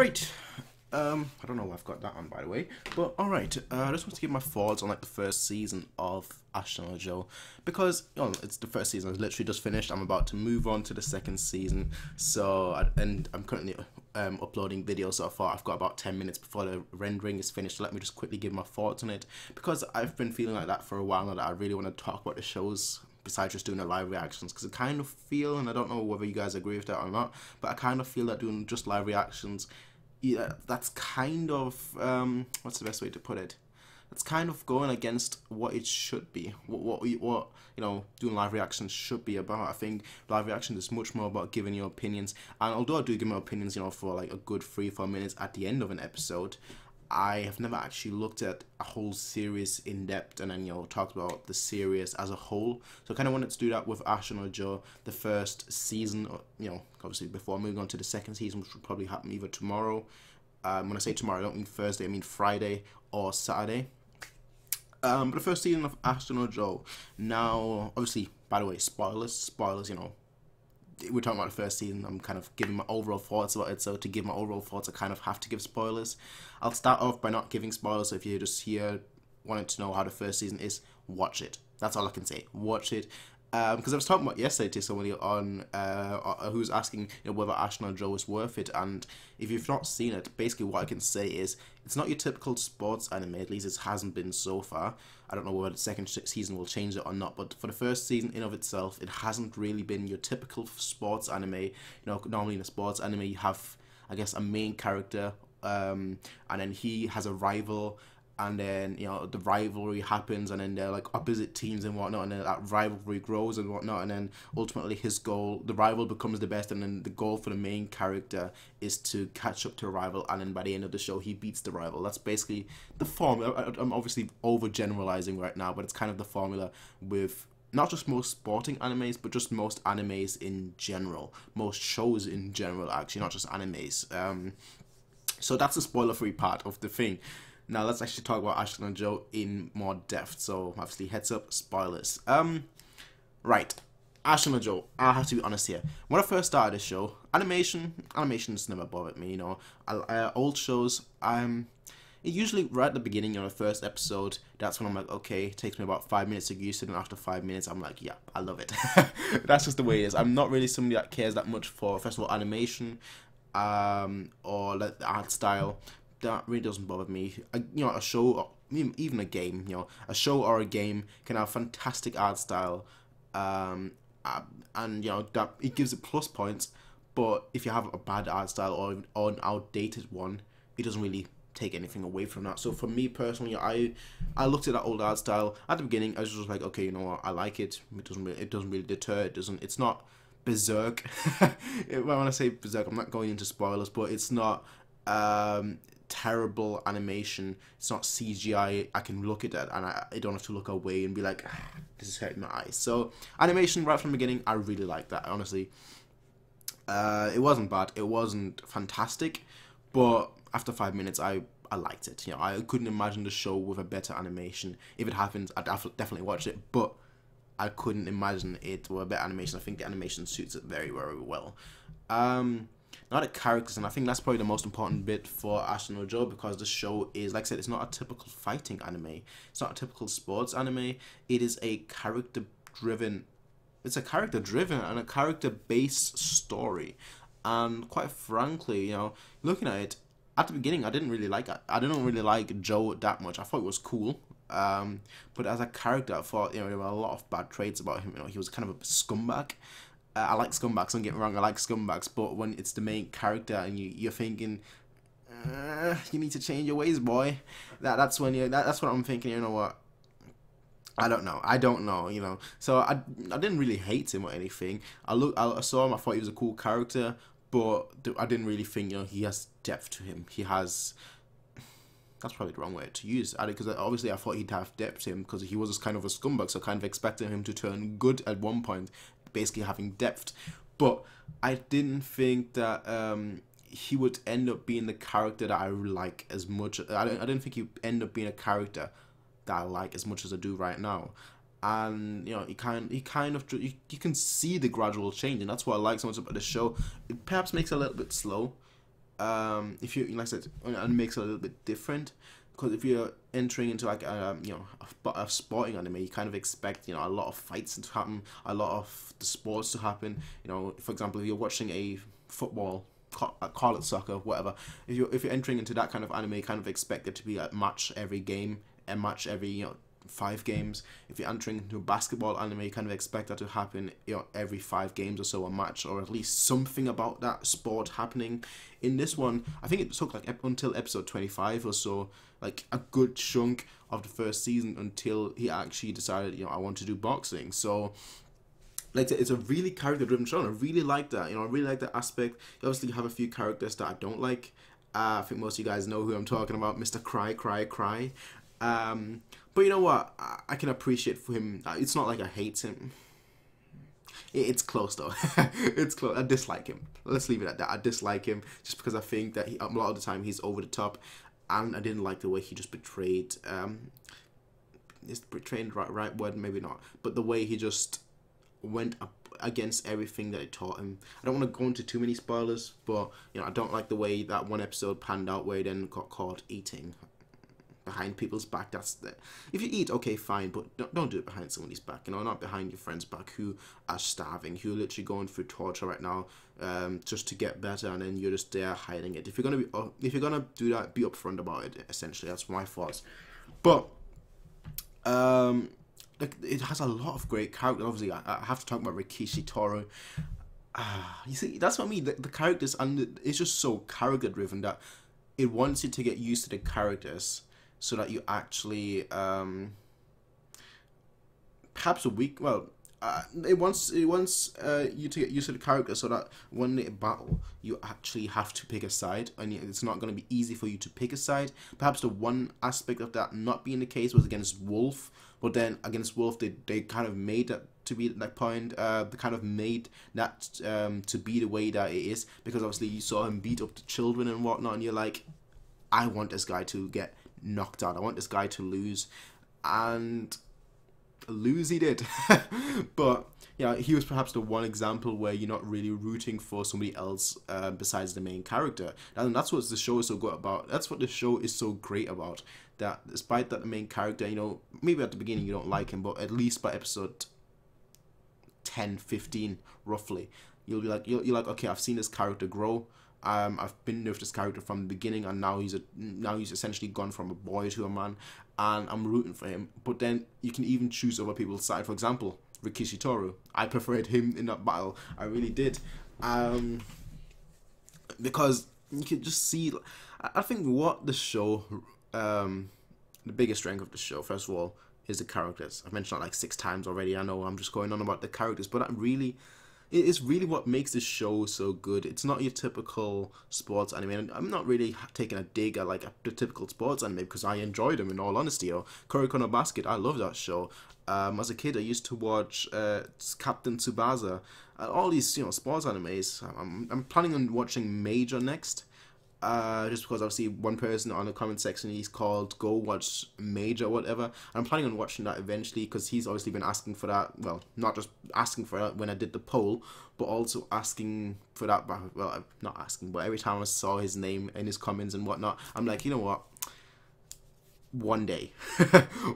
Right. I don't know why I've got that on, by the way. But alright, I just want to give my thoughts on like the first season of Ashita because it's the first season. It's literally just finished. I'm about to move on to the second season. And I'm currently uploading videos. So I thought I've got about 10 minutes before the rendering is finished. So let me just quickly give my thoughts on it because I've been feeling like that for a while now, that I really want to talk about the shows besides just doing the live reactions, because I kind of feel, and I don't know whether you guys agree with that or not, but I kind of feel that doing just live reactions, yeah, that's kind of what's the best way to put it? That's kind of going against what it should be. What doing live reactions should be about. I think live reaction is much more about giving your opinions. And although I do give my opinions, for like a good 3-4 minutes at the end of an episode, I have never actually looked at a whole series in depth and then talked about the series as a whole. So I kind of wanted to do that with Ashita, the first season. Obviously before moving on to the second season, which will probably happen either tomorrow. When I say tomorrow, I don't mean Thursday. I mean Friday or Saturday. But the first season of Ashita. Now, obviously, by the way, spoilers. We're talking about the first season. I'm kind of giving my overall thoughts about it. So to give my overall thoughts, I kind of have to give spoilers. I'll start off by not giving spoilers. So if you're just here wanting to know how the first season is, watch it. That's all I can say. Watch it. Because I was talking about yesterday to somebody on who was asking whether Ashita is worth it, and if you've not seen it, basically what I can say is it's not your typical sports anime. At least it hasn't been so far. I don't know whether the second season will change it or not, but for the first season in of itself, it hasn't really been your typical sports anime. Normally in a sports anime you have, I guess, a main character, and then he has a rival. And then the rivalry happens, and then they're like opposite teams and whatnot, and then that rivalry grows and whatnot, and then ultimately his goal, the rival becomes the best, and then the goal for the main character is to catch up to a rival, and then by the end of the show he beats the rival. That's basically the formula. I'm obviously overgeneralizing right now, but it's kind of the formula with not just most sporting animes, but just most animes in general, most shows in general, actually, not just animes. So that's the spoiler-free part of the thing. Now let's actually talk about Ashita in more depth. So obviously, heads up, spoilers. Right, Ashita. I have to be honest here. When I first started this show, animation's never bothered me. Old shows, usually right at the beginning, the first episode, that's when I'm like, okay, it takes me about 5 minutes to get used to it, and after 5 minutes, I'm like, yeah, I love it. That's just the way it is. I'm not really somebody that cares that much for, first of all, animation, or the art style. That really doesn't bother me. A show, or even a game, a show or a game can have fantastic art style, and that it gives it plus points. But if you have a bad art style or an outdated one, it doesn't really take anything away from that. So for me personally, I looked at that old art style at the beginning. I was just like, okay, you know what, I like it. It doesn't really deter. It's not berserk. When I say berserk, I'm not going into spoilers, but it's not terrible animation. It's not CGI. I can look at that and I don't have to look away and be like, this is hurting my eyes. So animation right from the beginning, I really like that, honestly. It wasn't bad, it wasn't fantastic, but after 5 minutes I liked it. I couldn't imagine the show with a better animation. If it happens, I'd definitely watch it, but I couldn't imagine it with a better animation. I think the animation suits it very, very well. Now the characters, and I think that's probably the most important bit for Ashita, because the show is, like I said, it's not a typical fighting anime. It's not a typical sports anime. It is a character-driven. It's a character-driven and a character-based story. And quite frankly, looking at it at the beginning, I didn't really like it. I didn't really like Joe that much. I thought it was cool. But as a character, I thought there were a lot of bad traits about him. He was kind of a scumbag. I like scumbags, don't get me wrong, I like scumbags, but when it's the main character and you're thinking, you need to change your ways, boy, that's when that's what I'm thinking. You know what? I don't know. So I didn't really hate him or anything. I saw him, I thought he was a cool character, but I didn't really think he has depth to him. He has. That's probably the wrong word to use, because obviously I thought he'd have depth to him because he was just kind of a scumbag, so kind of expecting him to turn good at one point, basically having depth. But I didn't think that he would end up being the character that I like as much. I didn't think he'd end up being a character that I like as much as I do right now. And you can see the gradual change, and that's what I like so much about the show. It perhaps makes it a little bit slow. if you, like I said, and makes it a little bit different. Because if you're entering into like a sporting anime, you kind of expect, you know, a lot of fights to happen, a lot of the sports to happen. You know, for example, if you're watching a football, call it soccer, whatever. If you're entering into that kind of anime, you kind of expect it to be a match every game, a match every, you know, 5 games. If you're entering into a basketball anime, you kind of expect that to happen, you know, every 5 games or so, a match, or at least something about that sport happening. In this one, I think it took like until episode 25 or so, like a good chunk of the first season, until he actually decided, you know, I want to do boxing. So like it's a really character driven show, and I really like that. You know, I really like that aspect. You obviously have a few characters that I don't like. I think most of you guys know who I'm talking about, Mr. Cry Cry Cry. But you know what? I can appreciate for him. It's not like I hate him. It's close though. It's close. I dislike him. Let's leave it at that. I dislike him just because I think that a lot of the time he's over the top, and I didn't like the way he just betrayed. Is betraying the right word? Maybe not. But the way he just went up against everything that it taught him. I don't want to go into too many spoilers, but you know, I don't like the way that one episode panned out where he then got caught eating behind people's back. That's the, if you eat, okay, fine, but don't do it behind somebody's back. You know, not behind your friend's back who are starving, who are literally going through torture right now, just to get better, and then you're just there hiding it. If you're gonna do that, be upfront about it. Essentially, that's my thoughts. But like, it has a lot of great characters. Obviously, I have to talk about Rikishi Toro. You see, that's what I mean. The characters, and it's just so character driven that it wants you to get used to the characters, so that you actually perhaps it wants you to get used to the character, so that when they battle, you actually have to pick a side, and it's not going to be easy for you to pick a side. Perhaps the one aspect of that not being the case was against Wolf, but then against Wolf, they kind of made that to be that point. They kind of made that to be the way that it is, because obviously you saw him beat up the children and whatnot, and you're like, I want this guy to get knocked out. I want this guy to lose, and lose he did. But yeah, he was perhaps the one example where you're not really rooting for somebody else besides the main character, and that's what the show is so good about. That's what the show is so great about, that despite that the main character, you know, maybe at the beginning you don't like him, but at least by episode 10, 15 roughly, you'll be like, you're like, okay, I've seen this character grow. I've been with this character from the beginning, and now he's essentially gone from a boy to a man, and I'm rooting for him. But then you can even choose other people's side. For example, Rikishi Toru. I preferred him in that battle. I really did, because you can just see. I think what the show, the biggest strength of the show, first of all, is the characters. I've mentioned that like 6 times already. I know I'm just going on about the characters, but it is really what makes this show so good. It's not your typical sports anime, and I'm not really taking a dig at like the typical sports anime, because I enjoy them in all honesty. Or Kuroko no Basket, I love that show. As a kid, I used to watch Captain Tsubasa, all these, you know, sports animes. I'm planning on watching Major next. Just because obviously one person on the comment section, he's called Go Watch Major or whatever. I'm planning on watching that eventually, because he's obviously been asking for that. Well, not just asking for that when I did the poll, but also asking for that. Well, not asking, but every time I saw his name in his comments and whatnot, I'm like, you know what? One day,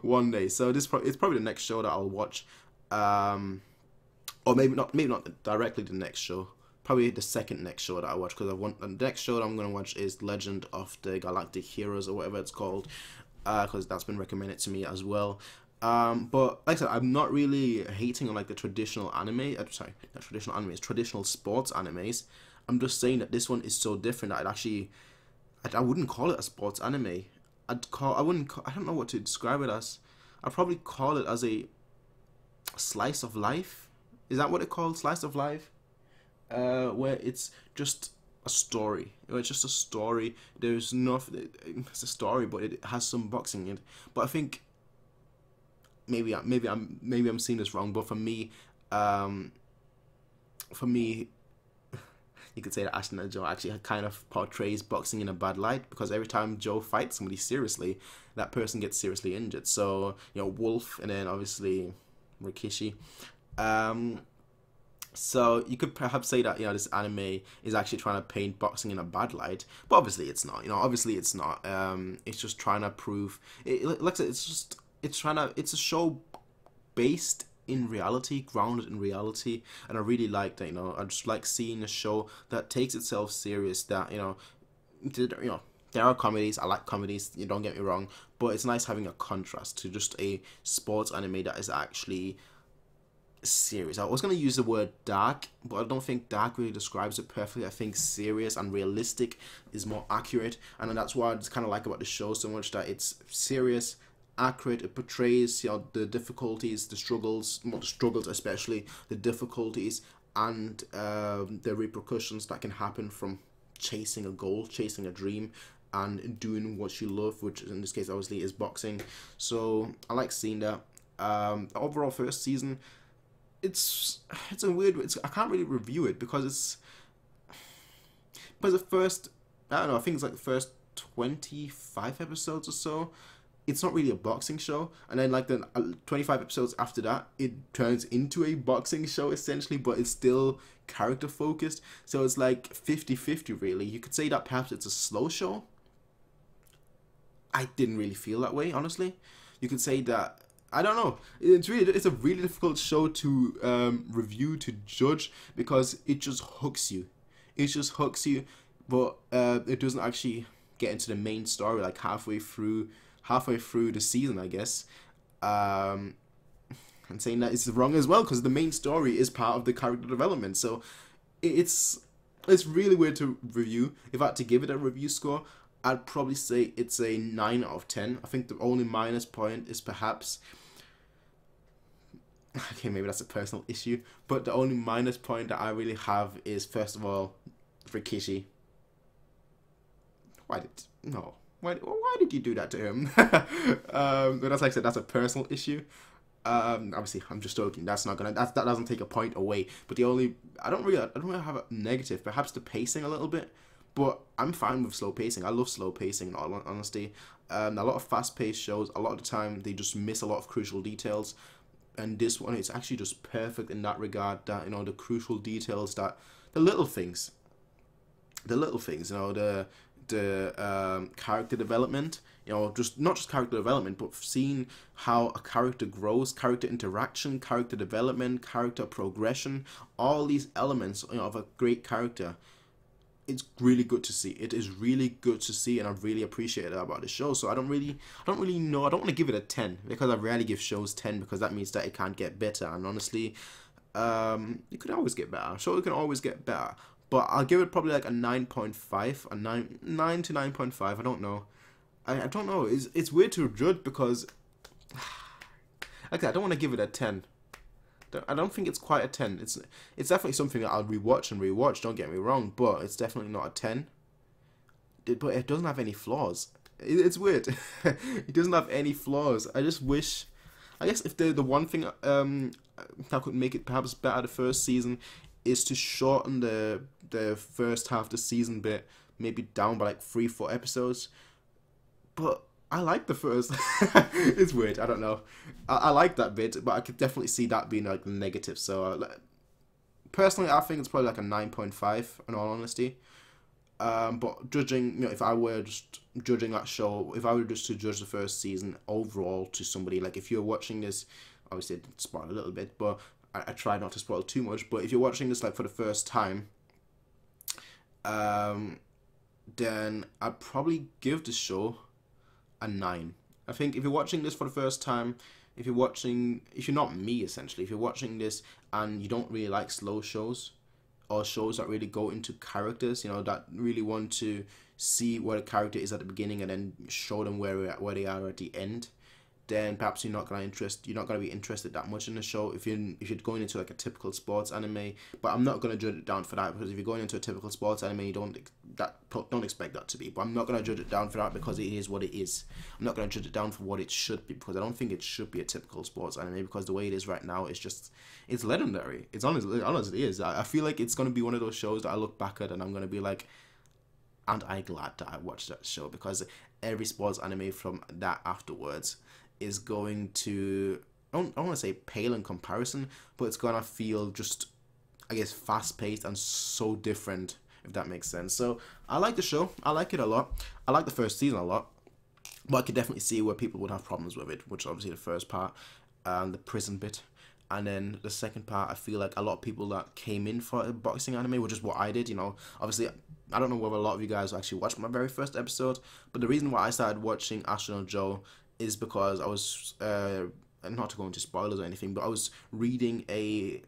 one day. So it's probably the next show that I'll watch, or maybe not directly the next show. Probably the second next show that I watch, because the next show that I'm going to watch is Legend of the Galactic Heroes, or whatever it's called, because that's been recommended to me as well. But like I said, I'm not really hating on like the traditional anime. Sorry, not traditional animes, traditional sports animes. I'm just saying that this one is so different that I wouldn't call it a sports anime. I don't know what to describe it as. I'd probably call it as a slice of life. Is that what it called? Slice of life? Where it's just a story. It's just a story. There's nothing. It's a story, but it has some boxing in it. But I think maybe I'm seeing this wrong. But for me, you could say that Ashita Joe actually kind of portrays boxing in a bad light, because every time Joe fights somebody seriously, that person gets seriously injured. So, you know, Wolf, and then obviously Rikishi. So you could perhaps say that, this anime is actually trying to paint boxing in a bad light, but obviously it's not. Obviously it's not. It's just trying to prove. Like I said, it's a show based in reality, grounded in reality, and I really like that. I just like seeing a show that takes itself serious. That there are comedies. I like comedies. You don't get me wrong, but it's nice having a contrast to just a sports anime that is actually serious. I was going to use the word dark, but I don't think dark really describes it perfectly. I think serious and realistic is more accurate, and that's what I just kind of like about the show so much, that it's serious, accurate. It portrays the difficulties, the struggles, not the struggles especially, the difficulties and the repercussions that can happen from chasing a goal, chasing a dream, and doing what you love, which in this case obviously is boxing. So I like seeing that. The overall first season, it's a weird. I can't really review it because the first, I don't know, I think it's like the first 25 episodes or so. It's not really a boxing show, and then like the 25 episodes after that, it turns into a boxing show essentially, but it's still character focused. So it's like 50-50 really. You could say that perhaps it's a slow show. I didn't really feel that way, honestly. You could say that, I don't know. It's a really difficult show to review, to judge, because it just hooks you. It just hooks you, but it doesn't actually get into the main story like halfway through the season, I guess. And saying that is wrong as well, because the main story is part of the character development. So it's really weird to review. If I had to give it a review score, I'd probably say it's a 9 out of 10. I think the only minus point is perhaps, okay, maybe that's a personal issue, but the only minus point that I really have is, first of all, Rikishi. Why did you do that to him? But that's, like I said, that's a personal issue. Obviously, I'm just joking. That doesn't take a point away. But I don't really have a negative. Perhaps the pacing a little bit, but I'm fine with slow pacing. I love slow pacing, in all honesty. A lot of fast-paced shows, a lot of the time, they just miss a lot of crucial details. And this one, it's actually just perfect in that regard. That the crucial details, that the little things, the character development, just not just character development, but seeing how a character grows, character interaction, character development, character progression, all these elements of a great character. It's really good to see. It is really good to see, and I really appreciate that about the show. So I don't really know. I don't want to give it a 10, because I rarely give shows 10, because that means that it can't get better. And honestly, it could always get better. Sure, it can always get better. But I'll give it probably like a 9.5, a 9 to 9.5. I don't know. I don't know. It's weird to judge, because okay, I don't want to give it a 10. I don't think it's quite a 10. It's definitely something that I'll rewatch and rewatch, don't get me wrong, but it's definitely not a 10. But it doesn't have any flaws. It's weird. It doesn't have any flaws. I just wish, I guess if the one thing that could make it perhaps better the first season is to shorten the first half of the season bit, maybe down by like 3-4 episodes. But I like the first. It's weird. I don't know. I like that bit, but I could definitely see that being like negative. So personally, I think it's probably like a 9.5 in all honesty. But judging, if I were just judging that show, if I were just to judge the first season overall to somebody, like if you're watching this, obviously it spoiled a little bit, but I try not to spoil too much. But if you're watching this like for the first time, then I'd probably give the show a 9. I think if you're watching this for the first time, if you're not me essentially, if you're watching this and you don't really like slow shows, or shows that really go into characters, that really want to see what a character is at the beginning and then show them where they are at the end, then perhaps you're not going to be interested that much in the show. If you're going into like a typical sports anime, but I'm not going to judge it down for that, because if you're going into a typical sports anime, you don't expect that to be. But I'm not going to judge it down for that, because it is what it is. I'm not going to judge it down for what it should be, because I don't think it should be a typical sports anime, because the way it is right now is just, it's legendary. It's honestly is. I feel like it's going to be one of those shows that I look back at and I'm going to be like, aren't I glad that I watched that show? Because every sports anime from that afterwards is going to, I don't want to say pale in comparison, but it's going to feel just I guess, fast paced and so different, if that makes sense. So I like the show. I like it a lot. I like the first season a lot. But I could definitely see where people would have problems with it, which is obviously the first part, the prison bit. And then the second part, I feel like a lot of people that came in for a boxing anime, which is what I did, you know. Obviously, I don't know whether a lot of you guys actually watched my very first episode, but the reason why I started watching Ashita Joe is because I was, not to go into spoilers or anything, but I was reading a,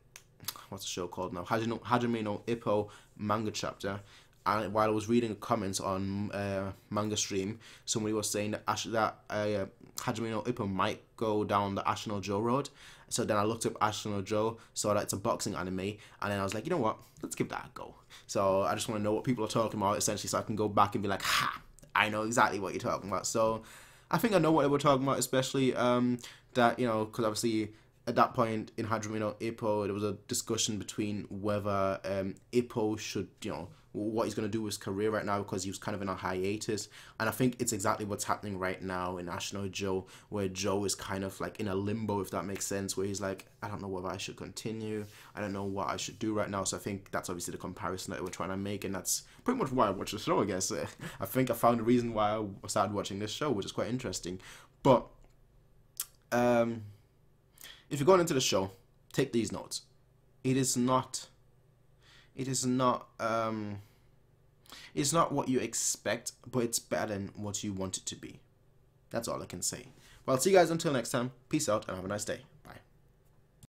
what's the show called now? Hajime no Ippo manga chapter. And while I was reading the comments on Manga Stream, somebody was saying that Hajime no Ippo might go down the Ashita no Joe road. So then I looked up Ashita no Joe, saw that it's a boxing anime, and then I was like, you know what? Let's give that a go. So I just want to know what people are talking about, essentially, so I can go back and be like, ha! I know exactly what you're talking about. So I think I know what they were talking about, especially that, you know, because obviously at that point in Hajime no Ippo, there was a discussion between whether Ippo should, you know, what he's going to do with his career right now, because he was kind of in a hiatus. And I think it's exactly what's happening right now in Ashita no Joe, where Joe is kind of like in a limbo, if that makes sense, where he's like, I don't know whether I should continue, I don't know what I should do right now. So I think that's obviously the comparison that we're trying to make, and that's pretty much why I watch the show, I guess. I think I found the reason why I started watching this show, which is quite interesting. But if you're going into the show, take these notes. It's not what you expect, but it's better than what you want it to be. That's all I can say. Well, I'll see you guys until next time. Peace out and have a nice day.